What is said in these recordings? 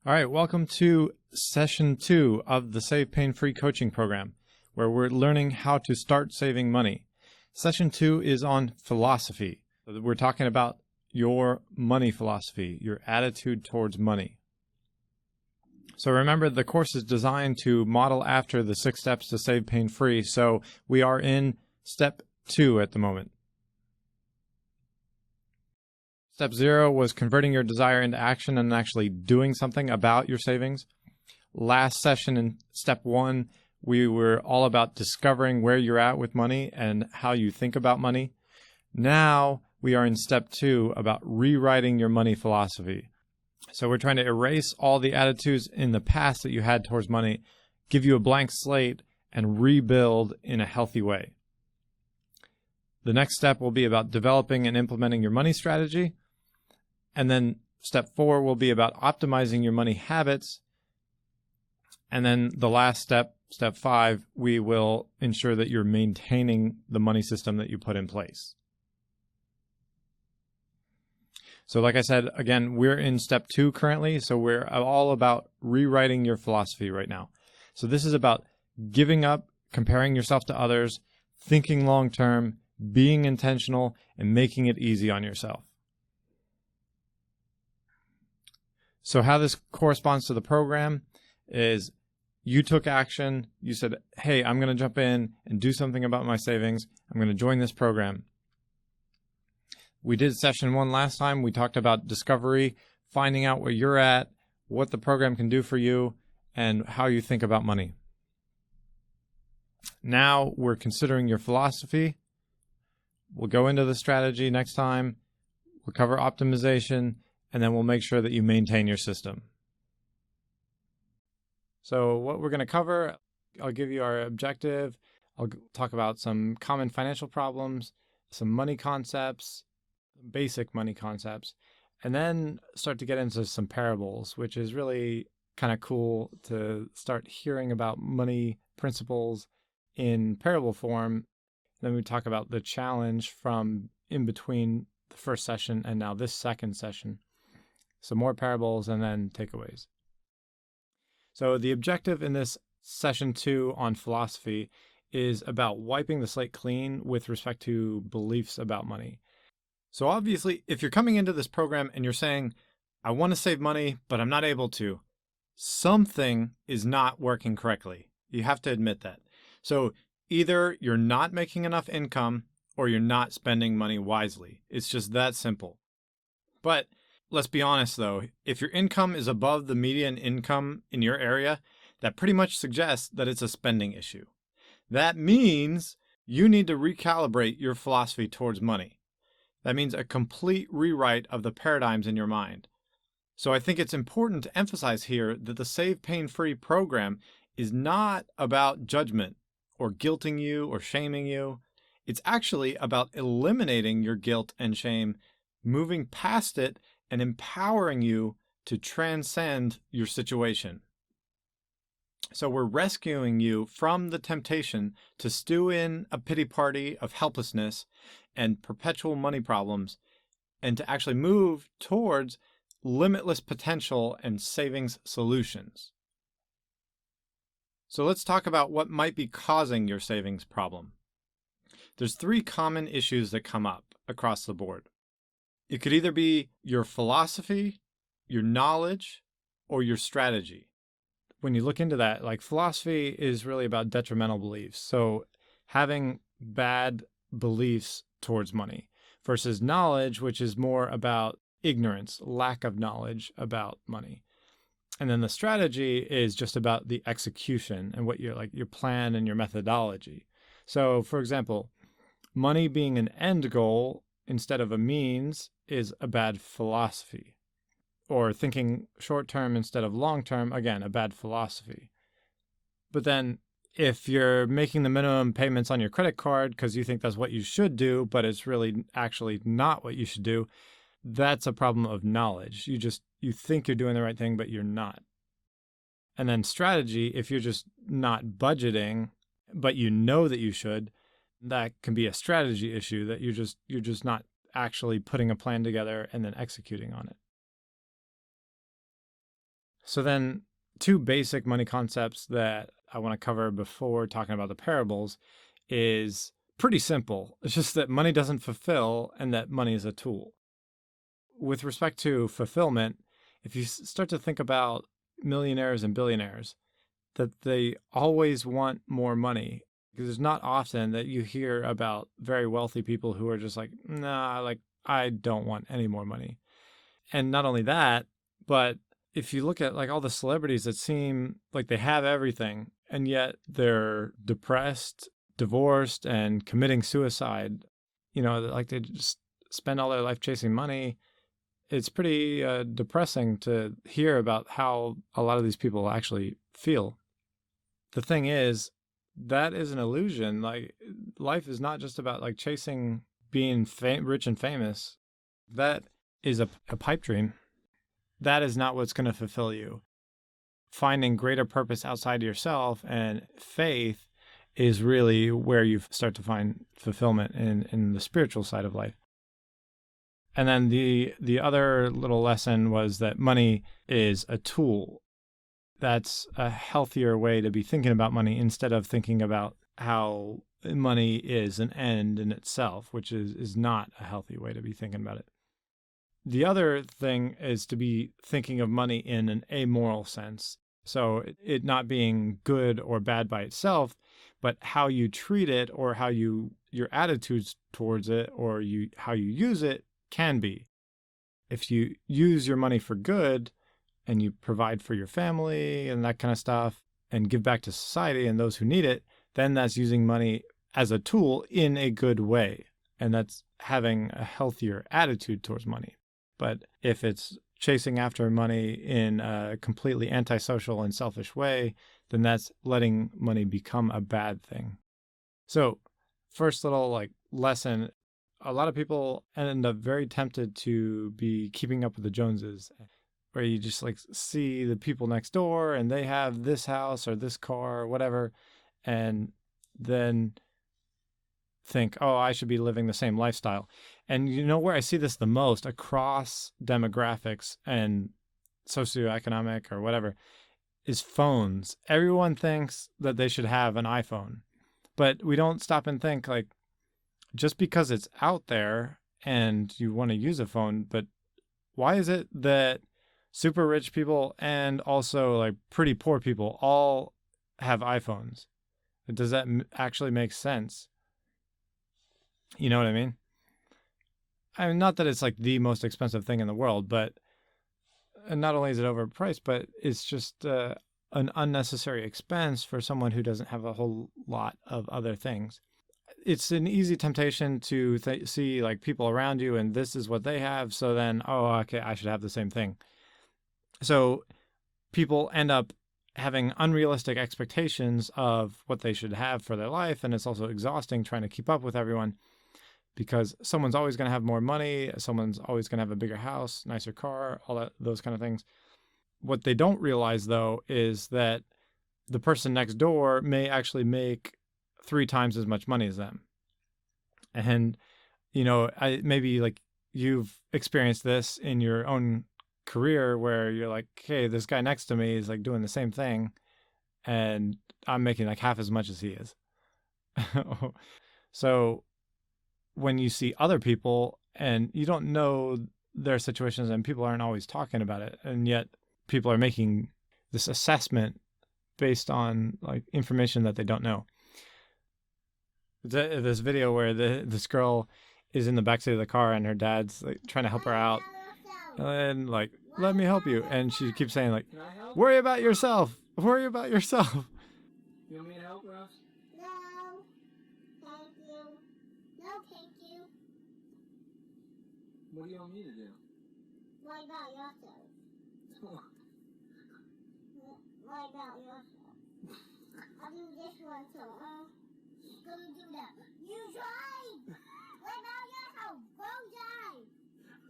All right, welcome to session 2 of the Save Pain-Free coaching program, where we're learning how to start saving money. Session 2 is on philosophy. We're talking about your money philosophy, your attitude towards money. So remember, the course is designed to model after the 6 steps to save pain-free, so we are in step 2 at the moment. Step 0 was converting your desire into action and actually doing something about your savings. Last session in step 1, we were all about discovering where you're at with money and how you think about money. Now we are in step 2 about rewriting your money philosophy. So we're trying to erase all the attitudes in the past that you had towards money, give you a blank slate, and rebuild in a healthy way. The next step will be about developing and implementing your money strategy. And then step 4 will be about optimizing your money habits. And then the last step, step 5, we will ensure that you're maintaining the money system that you put in place. So like I said, again, we're in step 2 currently, so we're all about rewriting your philosophy right now. So this is about giving up, comparing yourself to others, thinking long-term, being intentional, and making it easy on yourself. So how this corresponds to the program is you took action. You said, hey, I'm going to jump in and do something about my savings. I'm going to join this program. We did session 1 last time. We talked about discovery, finding out where you're at, what the program can do for you, and how you think about money. Now we're considering your philosophy. We'll go into the strategy next time. We'll cover optimization, and then we'll make sure that you maintain your system. So what we're going to cover, I'll give you our objective. I'll talk about some common financial problems, some money concepts, basic money concepts, and then start to get into some parables, which is really kind of cool to start hearing about money principles in parable form. Then we talk about the challenge from in between the first session and now this second session. Some more parables and then takeaways. So the objective in this session 2 on philosophy is about wiping the slate clean with respect to beliefs about money. So obviously, if you're coming into this program and you're saying, I want to save money, but I'm not able to, something is not working correctly. You have to admit that. So either you're not making enough income or you're not spending money wisely. It's just that simple. But let's be honest though, if your income is above the median income in your area, that pretty much suggests that it's a spending issue. That means you need to recalibrate your philosophy towards money. That means a complete rewrite of the paradigms in your mind. So I think it's important to emphasize here that the Save Pain-Free program is not about judgment or guilting you or shaming you. It's actually about eliminating your guilt and shame, moving past it, and empowering you to transcend your situation. So we're rescuing you from the temptation to stew in a pity party of helplessness and perpetual money problems, and to actually move towards limitless potential and savings solutions. So let's talk about what might be causing your savings problem. There's 3 common issues that come up across the board. It could either be your philosophy, your knowledge, or your strategy. When you look into that, like philosophy is really about detrimental beliefs. So having bad beliefs towards money versus knowledge, which is more about ignorance, lack of knowledge about money. And then the strategy is just about the execution and what your plan and your methodology. So for example, money being an end goal instead of a means is a bad philosophy. Or thinking short-term instead of long-term, again, a bad philosophy. But then if you're making the minimum payments on your credit card because you think that's what you should do, but it's really actually not what you should do, that's a problem of knowledge. You think you're doing the right thing, but you're not. And then strategy, if you're just not budgeting, but you know that you should, that can be a strategy issue that you're just not actually putting a plan together and then executing on it. So then, two basic money concepts that I want to cover before talking about the parables is pretty simple. It's just that money doesn't fulfill and that money is a tool. With respect to fulfillment, if you start to think about millionaires and billionaires, that they always want more money. Because it's not often that you hear about very wealthy people who are just like, nah, like, I don't want any more money. And not only that, but if you look at like all the celebrities that seem like they have everything and yet they're depressed, divorced, and committing suicide, like they just spend all their life chasing money. It's pretty depressing to hear about how a lot of these people actually feel. The thing is, that is an illusion. Like, life is not just about like chasing being rich and famous. That is a pipe dream. That is not what's going to fulfill you. Finding greater purpose outside of yourself and faith is really where you start to find fulfillment in the spiritual side of life. And then the other little lesson was that money is a tool. That's a healthier way to be thinking about money instead of thinking about how money is an end in itself, which is not a healthy way to be thinking about it. The other thing is to be thinking of money in an amoral sense. So it not being good or bad by itself, but how you treat it or how your attitudes towards it or how you use it can be. If you use your money for good and you provide for your family and that kind of stuff and give back to society and those who need it, then that's using money as a tool in a good way. And that's having a healthier attitude towards money. But if it's chasing after money in a completely antisocial and selfish way, then that's letting money become a bad thing. So first little lesson, a lot of people end up very tempted to be keeping up with the Joneses, where you just see the people next door and they have this house or this car or whatever, and then think, oh, I should be living the same lifestyle. And where I see this the most across demographics and socioeconomic or whatever is phones. Everyone thinks that they should have an iPhone, but we don't stop and think just because it's out there and you want to use a phone, but why is it that super rich people and also pretty poor people all have iPhones? Does that actually make sense? You know what I mean? I mean, not that it's the most expensive thing in the world, but not only is it overpriced, but it's just an unnecessary expense for someone who doesn't have a whole lot of other things. It's an easy temptation to see people around you and this is what they have. So then, oh, okay, I should have the same thing. So people end up having unrealistic expectations of what they should have for their life. And it's also exhausting trying to keep up with everyone because someone's always going to have more money. Someone's always going to have a bigger house, nicer car, those kind of things. What they don't realize, though, is that the person next door may actually make 3 times as much money as them. And, maybe you've experienced this in your own career where you're like, hey, this guy next to me is doing the same thing and I'm making half as much as he is. So when you see other people and you don't know their situations and people aren't always talking about it, and yet people are making this assessment based on information that they don't know. This video where this girl is in the backseat of the car and her dad's trying to help her out and let me help you, and she keeps saying worry about yourself, worry about yourself. You want me to help, Ross? No, thank you. No, thank you. What do you want me to do? Worry about yourself. Worry about yourself. I'll do this one, so gonna do that. You drive! Worry about yourself. Go drive! Go!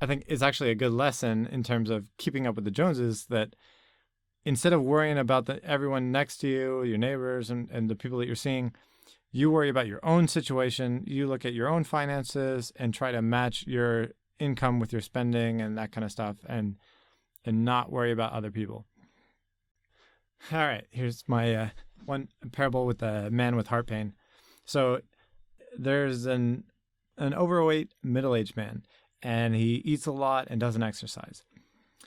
I think it's actually a good lesson in terms of keeping up with the Joneses, that instead of worrying about everyone next to you, your neighbors and the people that you're seeing, you worry about your own situation. You look at your own finances and try to match your income with your spending and that kind of stuff. And and not worry about other people. All right, here's my one parable with the man with heart pain. So there's an overweight middle-aged man, and he eats a lot and doesn't exercise.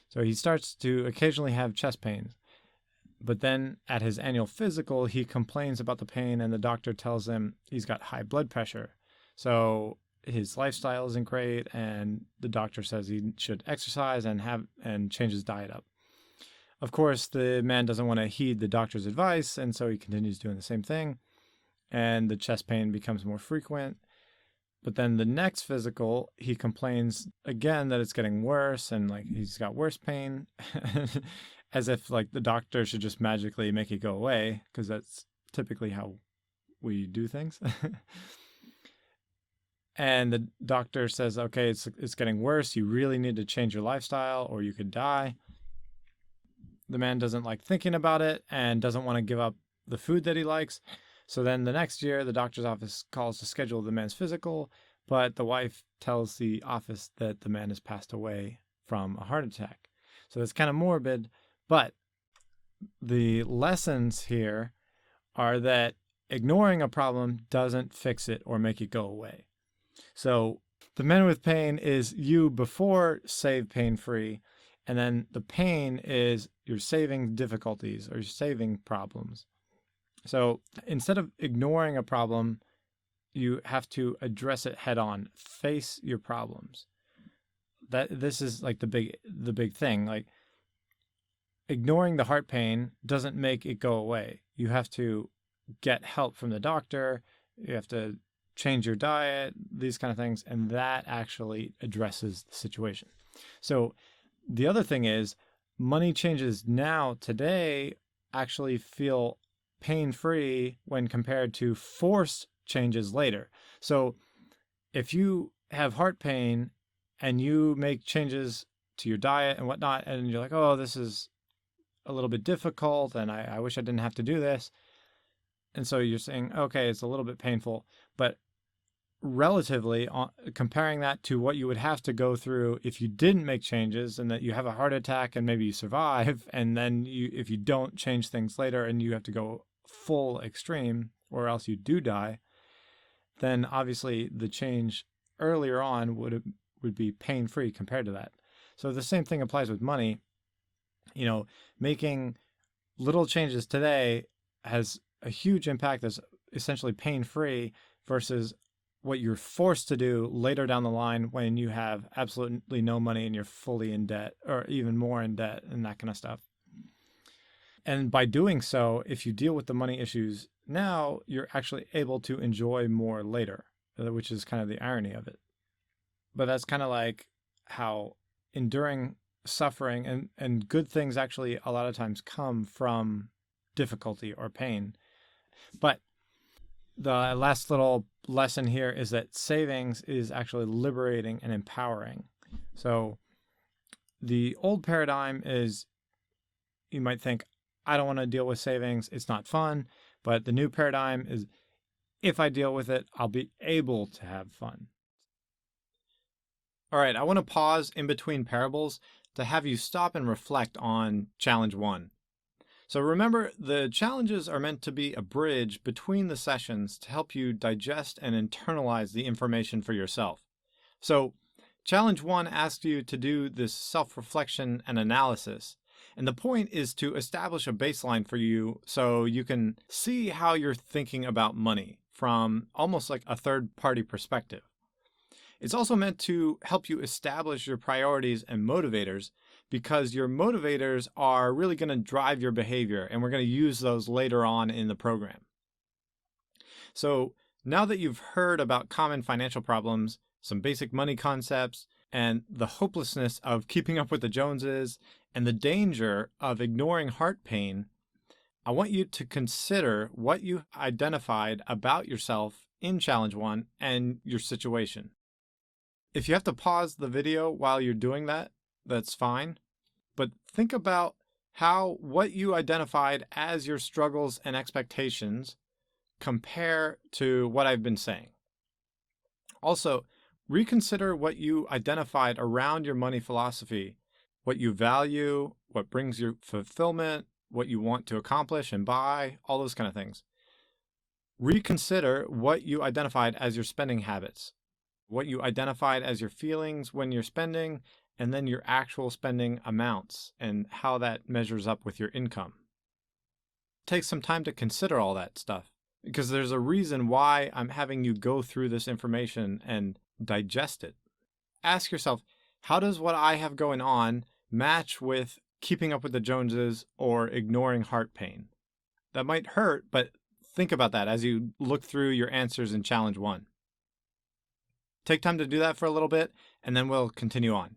So he starts to occasionally have chest pains. But then at his annual physical, he complains about the pain, and the doctor tells him he's got high blood pressure. So his lifestyle isn't great, and the doctor says he should exercise and change his diet up. Of course, the man doesn't want to heed the doctor's advice, and so he continues doing the same thing, and the chest pain becomes more frequent. But then the next physical, he complains again that it's getting worse, and like he's got worse pain, as if like the doctor should just magically make it go away, because that's typically how we do things. And the doctor says, okay, it's getting worse. You really need to change your lifestyle or you could die. The man doesn't like thinking about it and doesn't want to give up the food that he likes. So then the next year, the doctor's office calls to schedule the man's physical, but the wife tells the office that the man has passed away from a heart attack. So that's kind of morbid, but the lessons here are that ignoring a problem doesn't fix it or make it go away. So the man with pain is you before save pain free, and then the pain is you're saving difficulties or you're saving problems. So instead of ignoring a problem, you have to address it head on, face your problems. This is like the big thing. Like ignoring the heart pain doesn't make it go away. You have to get help from the doctor. You have to change your diet, these kind of things, and that actually addresses the situation. So the other thing is money changes now, today, actually feel pain-free when compared to forced changes later. So if you have heart pain and you make changes to your diet and whatnot, and you're like, oh, this is a little bit difficult and I wish I didn't have to do this. And so you're saying, okay, it's a little bit painful, but relatively comparing that to what you would have to go through if you didn't make changes and that you have a heart attack and maybe you survive, and then if you don't change things later and you have to go full extreme or else you do die, then obviously the change earlier on would be pain-free compared to that. So the same thing applies with money. You know, making little changes today has a huge impact that's essentially pain-free versus what you're forced to do later down the line when you have absolutely no money and you're fully in debt or even more in debt and that kind of stuff. And by doing so, if you deal with the money issues now, you're actually able to enjoy more later, which is kind of the irony of it. But that's kind of like how enduring suffering and good things actually a lot of times come from difficulty or pain. But the last little lesson here is that savings is actually liberating and empowering. So the old paradigm is, you might think, I don't want to deal with savings, it's not fun. But the new paradigm is, if I deal with it, I'll be able to have fun. All right, I want to pause in between parables to have you stop and reflect on challenge 1. So remember, the challenges are meant to be a bridge between the sessions to help you digest and internalize the information for yourself. So challenge 1 asks you to do this self-reflection and analysis. And the point is to establish a baseline for you so you can see how you're thinking about money from almost like a third-party perspective. It's also meant to help you establish your priorities and motivators, because your motivators are really going to drive your behavior, and we're going to use those later on in the program. So now that you've heard about common financial problems, some basic money concepts, and the hopelessness of keeping up with the Joneses, and the danger of ignoring heart pain, I want you to consider what you identified about yourself in Challenge 1 and your situation. If you have to pause the video while you're doing that, that's fine. But think about how what you identified as your struggles and expectations compare to what I've been saying. Also, reconsider what you identified around your money philosophy, what you value, what brings you fulfillment, what you want to accomplish and buy, all those kind of things. Reconsider what you identified as your spending habits, what you identified as your feelings when you're spending, and then your actual spending amounts and how that measures up with your income. Take some time to consider all that stuff, because there's a reason why I'm having you go through this information and digest it. Ask yourself, how does what I have going on match with keeping up with the Joneses or ignoring heart pain? That might hurt, but think about that as you look through your answers in challenge 1. Take time to do that for a little bit, and then we'll continue on.